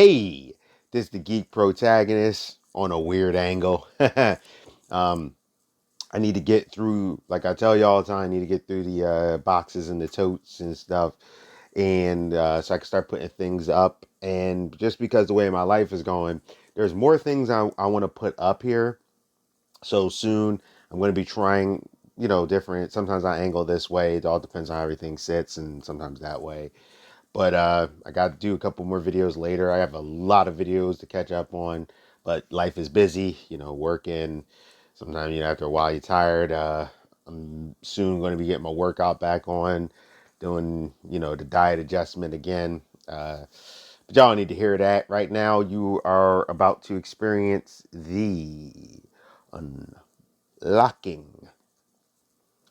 Hey, this is the geek protagonist on a weird angle. um, I need to get through, like I tell you all the time, I need to get through the boxes and the totes and stuff, and so I can start putting things up. And just because the way my life is going, there's more things I want to put up here. So soon, I'm going to be trying, different. Sometimes I angle this way. It all depends on how everything sits, and sometimes that way. But I got to do a couple more videos later. I have a lot of videos to catch up on, but life is busy, working. Sometimes, after a while you're tired. I'm soon going to be getting my workout back on, doing, the diet adjustment again. But y'all need to hear that. Right now, you are about to experience the unlocking.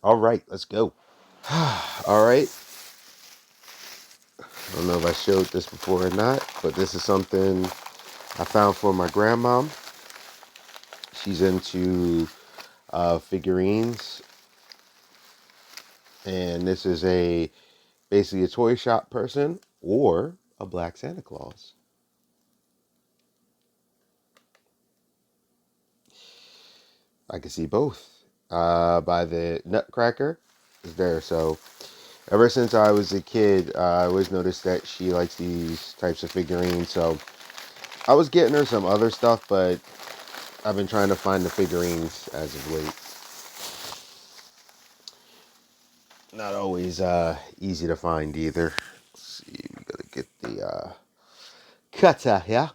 All right, let's go. All right. I don't know if I showed this before or not, but this is something I found for my grandma. She's into figurines, and this is basically a toy shop person or a black Santa Claus. I can see both. By the Nutcracker is there. So ever since I was a kid, I always noticed that she likes these types of figurines. So I was getting her some other stuff, but I've been trying to find the figurines as of late. Not always easy to find either. Let's see, we gotta get the cutter here.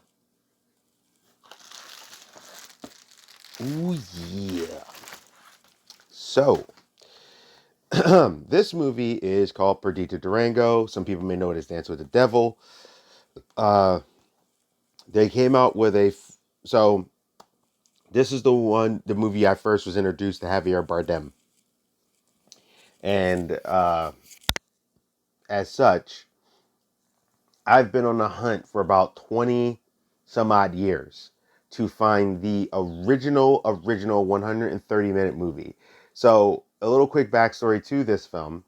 Ooh yeah. So this movie is called Perdita Durango. Some people may know it as Dance with the Devil. Uh, they came out with so this is the movie I first was introduced to Javier Bardem, and as such, I've been on the hunt for about 20 some odd years to find the original 130-minute movie. So, a little quick backstory to this film.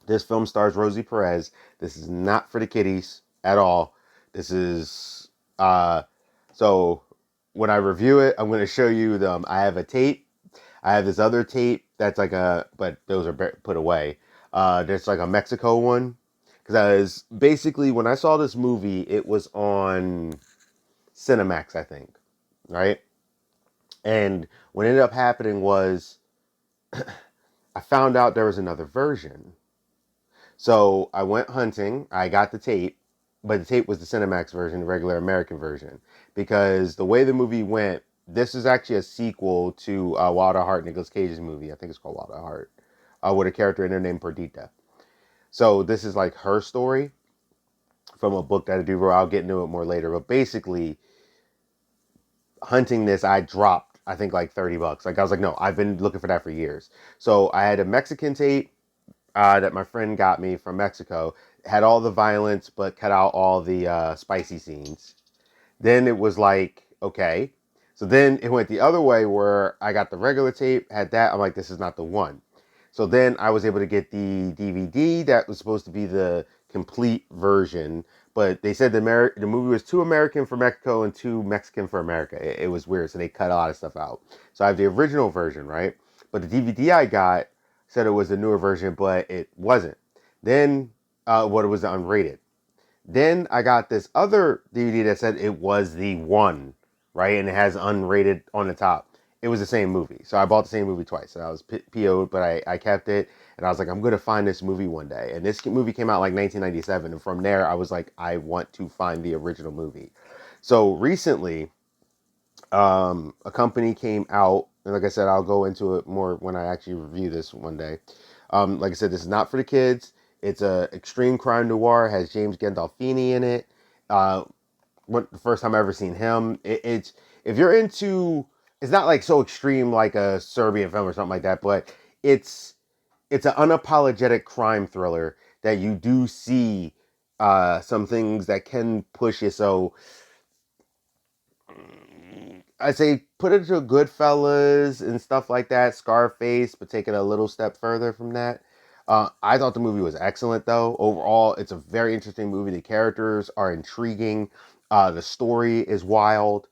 This film stars Rosie Perez. This is not for the kiddies at all. This is, so when I review it, I'm going to show you them. I have a tape. I have this other tape that's but those are put away. There's like a Mexico one. Because basically, when I saw this movie, it was on Cinemax, I think, right? And what ended up happening was I found out there was another version. So I went hunting. I got the tape, but the tape was the Cinemax version, the regular American version. Because the way the movie went, this is actually a sequel to Wild at Heart, Nicolas Cage's movie. I think it's called Wild at Heart, with a character in there named Perdita. So this is like her story from a book that I do. I'll get into it more later. But basically, hunting this, I dropped, I think, like $30. Like, I was like, no, I've been looking for that for years. So I had a Mexican tape that my friend got me from Mexico. It had all the violence, but cut out all the spicy scenes. Then it was like, okay. So then it went the other way where I got the regular tape, had that. I'm like, this is not the one. So then I was able to get the DVD that was supposed to be the complete version, but they said the movie was too American for Mexico and too Mexican for America. It was weird, so they cut a lot of stuff out. So I have the original version, right? But the DVD I got said it was the newer version, but it wasn't. Then what it was unrated. Then I got this other DVD that said it was the one, right? And it has unrated on the top. It was the same movie. So I bought the same movie twice. And I was PO'd, but I kept it. And I was like, I'm going to find this movie one day. And this movie came out like 1997. And from there, I was like, I want to find the original movie. So recently, a company came out. And like I said, I'll go into it more when I actually review this one day. Like I said, this is not for the kids. It's a extreme crime noir. It has James Gandolfini in it. Uh, the first time I ever seen him. It's if you're into, it's not like so extreme like a Serbian film or something like that, but it's it's an unapologetic crime thriller that you do see some things that can push you. So I say put it to Goodfellas and stuff like that, Scarface, but take it a little step further from that. I thought the movie was excellent, though. Overall, it's a very interesting movie. The characters are intriguing. The story is wild,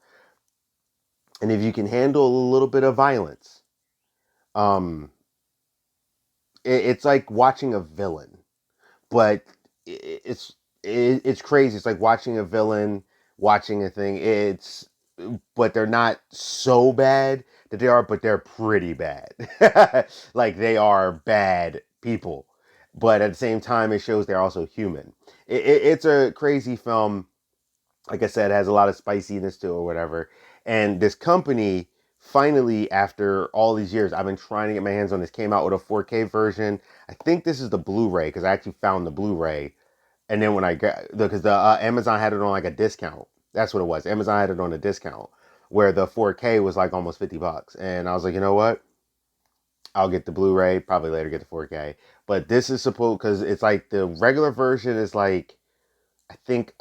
and if you can handle a little bit of violence, um, it's like watching a villain, but it's it's crazy. It's like watching a villain, watching a thing. It's but they're not so bad that they are, but they're pretty bad. Like they are bad people, but at the same time, it shows they're also human. It's a crazy film. Like I said, it has a lot of spiciness to it or whatever. And this company, finally, after all these years, I've been trying to get my hands on this, came out with a 4K version. I think this is the Blu-ray because I actually found the Blu-ray. And then when I got, because the Amazon had it on like a discount. That's what it was. Amazon had it on a discount where the 4K was like almost $50. And I was like, you know what? I'll get the Blu-ray, probably later get the 4K. But this is supposed, because it's like the regular version is like, I think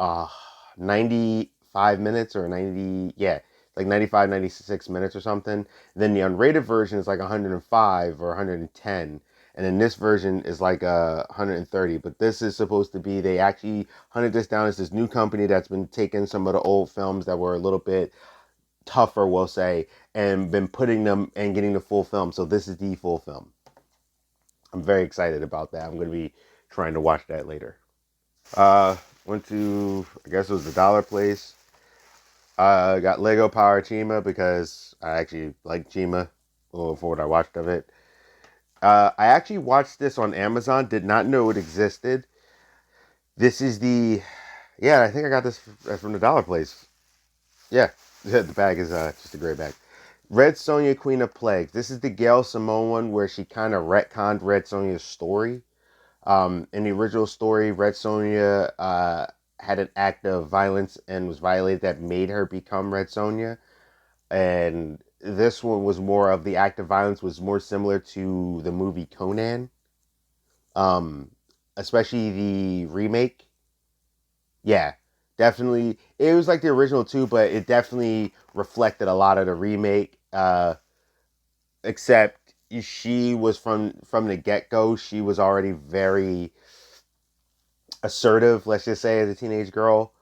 95 minutes or 90, yeah, like 95, 96 minutes or something. Then the unrated version is like 105 or 110. And then this version is like 130. But this is supposed to be, they actually hunted this down as this new company that's been taking some of the old films that were a little bit tougher, we'll say, and been putting them and getting the full film. So this is the full film. I'm very excited about that. I'm going to be trying to watch that later. Went to, I guess it was the Dollar Place. Got Lego Power Chima because I actually like Chima a little before what I watched of it. I actually watched this on Amazon, did not know it existed. This is yeah, I think I got this from the Dollar Place. Yeah, the bag is just a great bag. Red Sonya, Queen of Plagues. This is the Gail Simone one where she kind of retconned Red Sonya's story. In the original story, Red Sonja had an act of violence and was violated that made her become Red Sonja. And this one was more of the act of violence was more similar to the movie Conan, um, especially the remake. Yeah, definitely. It was like the original too, but it definitely reflected a lot of the remake. Except she was from the get go. She was already very assertive, let's just say, as a teenage girl.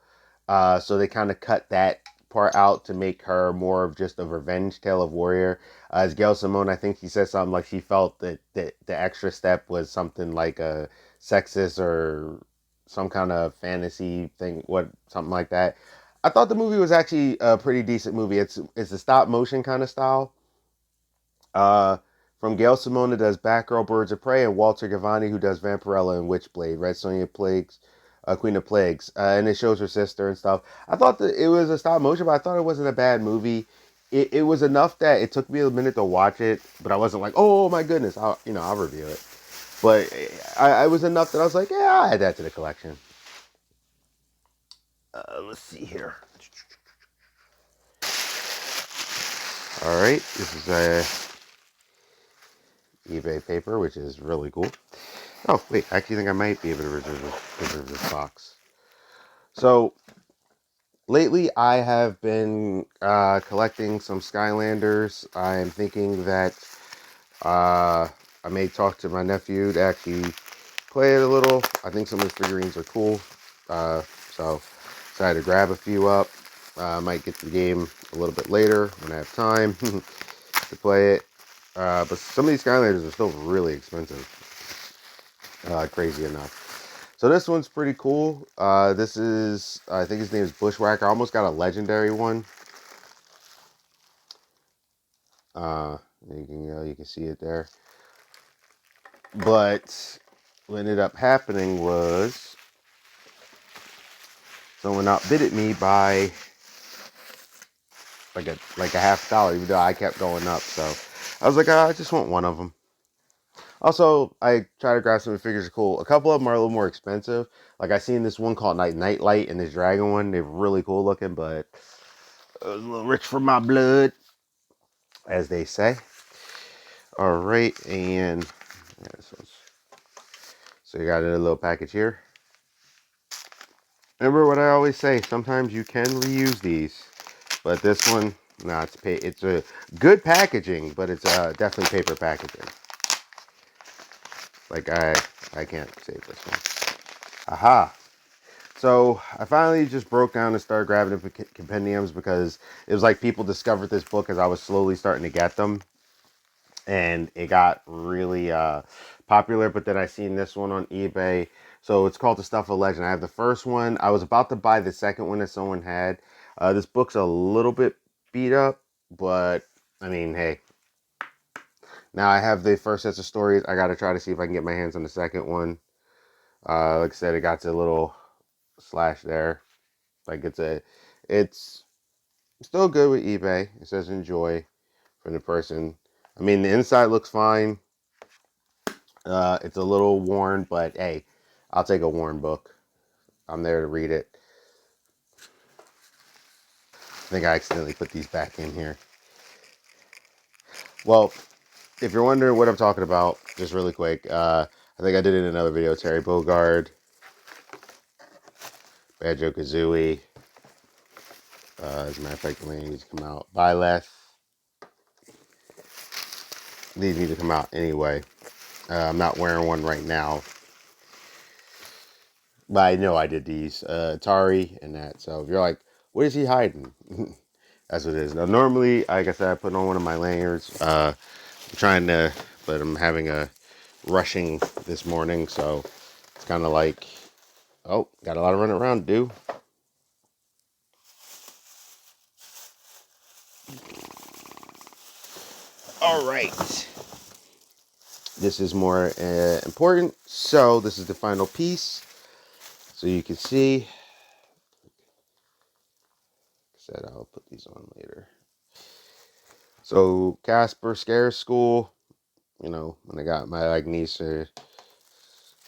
So they kind of cut that part out to make her more of just a revenge tale of warrior. As Gail Simone, I think he said something like she felt that the extra step was something like a sexist or some kind of fantasy thing, something like that. I thought the movie was actually a pretty decent movie. It's a stop motion kind of style. Uh, from Gail Simone, who does Batgirl, Birds of Prey, and Walter Gavani, who does Vampirella and Witchblade, Red Sonja Plagues, Queen of Plagues, and it shows her sister and stuff. I thought that it was a stop motion, but I thought it wasn't a bad movie. It was enough that it took me a minute to watch it, but I wasn't like, oh my goodness, I'll review it. But I was enough that I was like, yeah, I'll add that to the collection. Let's see here. All right, this is a eBay paper, which is really cool. Oh, wait, I actually think I might be able to reserve this box. So, lately I have been collecting some Skylanders. I am thinking that I may talk to my nephew to actually play it a little. I think some of the figurines are cool. So, decided to grab a few up. I might get to the game a little bit later when I have time to play it. But some of these Skylanders are still really expensive. Crazy enough. So this one's pretty cool. This is, I think his name is Bushwhacker. I almost got a legendary one. You can see it there. But what ended up happening was someone outbid me by like a $50, even though I kept going up. So I was like, I just want one of them. Also, I try to grab some figures cool. A couple of them are a little more expensive. Like I seen this one called Nightlight and this dragon one. They're really cool looking, but it was a little rich for my blood, as they say. All right, and yeah, so you got a little package here. Remember what I always say, sometimes you can reuse these, but this one, nah, it's a good packaging, but it's definitely paper packaging. Like I can't save this one. Aha. So I finally just broke down and started grabbing the compendiums because it was like people discovered this book as I was slowly starting to get them, and it got really popular. But then I seen this one on eBay. So it's called The Stuff of Legend. I have the first one. I was about to buy the second one that someone had. This book's a little bit beat up, but I mean, hey. Now I have the first sets of stories. I got to try to see if I can get my hands on the second one. Like I said, it got a little slash there. Like it's still good with eBay. It says enjoy from the person. I mean, the inside looks fine. It's a little worn, but hey, I'll take a worn book. I'm there to read it. I think I accidentally put these back in here. Well, if you're wondering what I'm talking about, just really quick, I think I did it in another video. Terry Bogard, Banjo Kazooie. As a matter of fact, the needs to come out. Byleth. These need to come out anyway. I'm not wearing one right now, but I know I did these. Atari and that. So if you're like, what is he hiding? That's what it is. Now, normally, like I said, I put on one of my lanyards. I'm trying to, but I'm having a rushing this morning, so it's kind of like, oh, got a lot of running around to do. All right. This is more important. So this is the final piece. So you can see. Like I said, I'll put these on later. So Casper Scare School. You know, when I got my like niece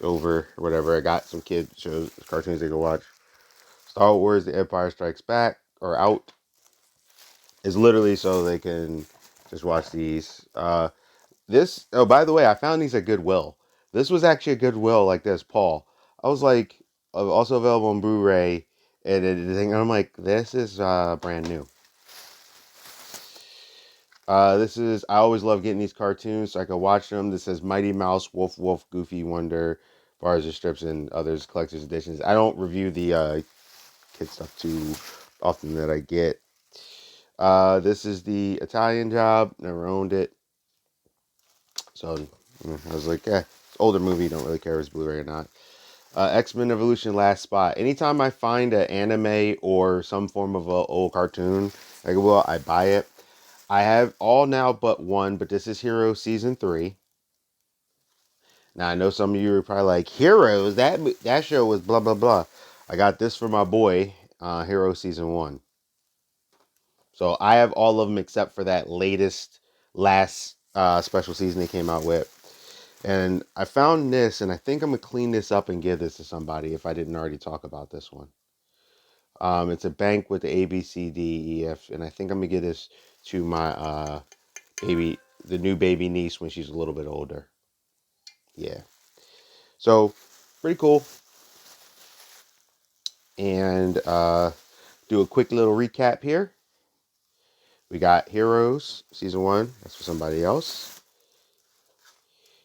over or whatever, I got some kid shows, cartoons they could watch. Star Wars: The Empire Strikes Back or out is literally so they can just watch these. This, oh, by the way, I found these at Goodwill. This was actually a Goodwill like this, Paul. I was like, also available on Blu-ray and everything. I'm like, this is brand new. This is, I always love getting these cartoons so I can watch them. This says Mighty Mouse, Wolf Wolf, Goofy Wonder, bars and strips, and others collector's editions. I don't review the kid stuff too often that I get. This is the Italian Job. Never owned it. So I was like, it's older movie. Don't really care if it's Blu-ray or not. X-Men Evolution Last Spot. Anytime I find an anime or some form of an old cartoon, like, well, I buy it. I have all now but one, but this is Hero Season 3. Now, I know some of you are probably like, Heroes? That show was blah, blah, blah. I got this for my boy, Hero Season 1. So I have all of them except for that last special season they came out with. And I found this, and I think I'm going to clean this up and give this to somebody if I didn't already talk about this one. It's a bank with the A, B, C, D, E, F, and I think I'm going to give this to my the new baby niece when she's a little bit older. Yeah. So, pretty cool. And do a quick little recap here. We got Heroes Season 1. That's for somebody else.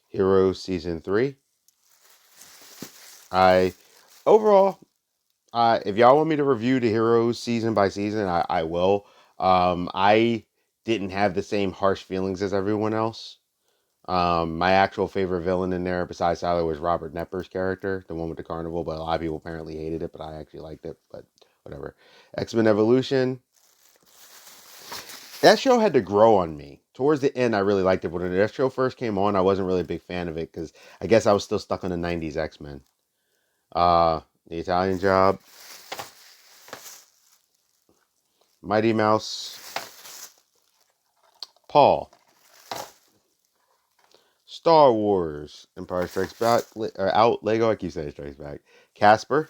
Heroes Season 3. Overall, if y'all want me to review the Heroes season by season, I will. I didn't have the same harsh feelings as everyone else. My actual favorite villain in there, besides Tyler, was Robert Knepper's character, the one with the carnival, but a lot of people apparently hated it, but I actually liked it, but whatever. X-Men Evolution. That show had to grow on me. Towards the end, I really liked it. But when that show first came on, I wasn't really a big fan of it because I guess I was still stuck on the 90s X-Men. The Italian Job. Mighty Mouse. Paul. Star Wars. Empire Strikes Back. Out. Lego. I keep saying Strikes Back. Casper.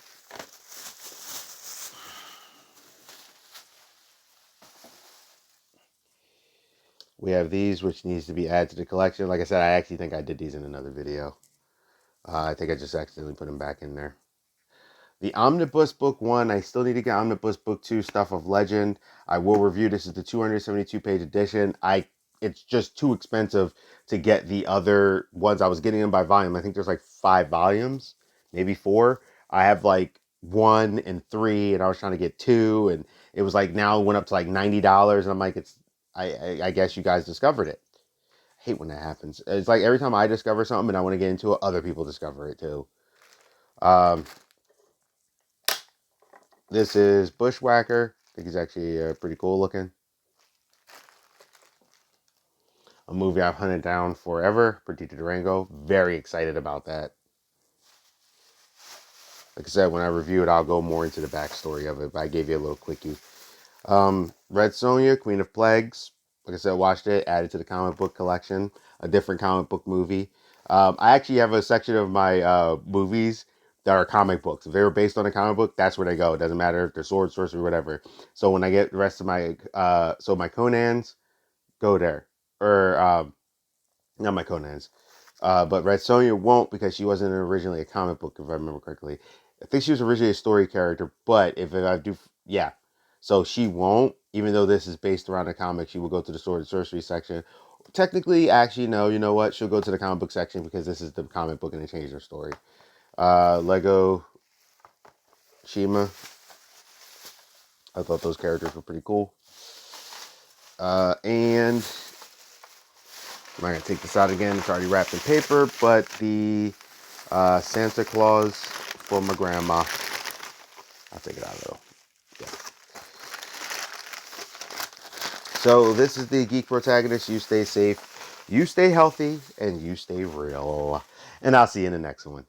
We have these, which needs to be added to the collection. Like I said, I actually think I did these in another video. I think I just accidentally put them back in there. The Omnibus Book 1, I still need to get Omnibus Book 2, Stuff of Legend. I will review. This is the 272-page edition. It's just too expensive to get the other ones. I was getting them by volume. I think there's like 5 volumes, maybe 4. I have like 1 and 3, and I was trying to get 2, and it was like now it went up to like $90, and I'm like, I guess you guys discovered it. I hate when that happens. It's like every time I discover something and I want to get into it, other people discover it too. Um, this is Bushwhacker. I think he's actually pretty cool looking. A movie I've hunted down forever. Perdita Durango. Very excited about that. Like I said, when I review it, I'll go more into the backstory of it, but I gave you a little quickie. Red Sonya, Queen of Plagues. Like I said, watched it, added to the comic book collection. A different comic book movie. I actually have a section of my movies that are comic books. If they were based on a comic book, that's where they go. It doesn't matter if they're sword, sorcery, whatever. So when I get the rest of my, so my Conans, go there. Or, not my Conans. But Red Sonja won't because she wasn't originally a comic book, if I remember correctly. I think she was originally a story character, but if I do, yeah. So she won't, even though this is based around a comic, she will go to the sword and sorcery section. Technically, actually, no, you know what? She'll go to the comic book section because this is the comic book and they changed her story. Lego Shima. I thought those characters were pretty cool. And I'm not going to take this out again. It's already wrapped in paper, but the Santa Claus for my grandma. I'll take it out though. Yeah. So this is the Geek Protagonist. You stay safe, you stay healthy, and you stay real. And I'll see you in the next one.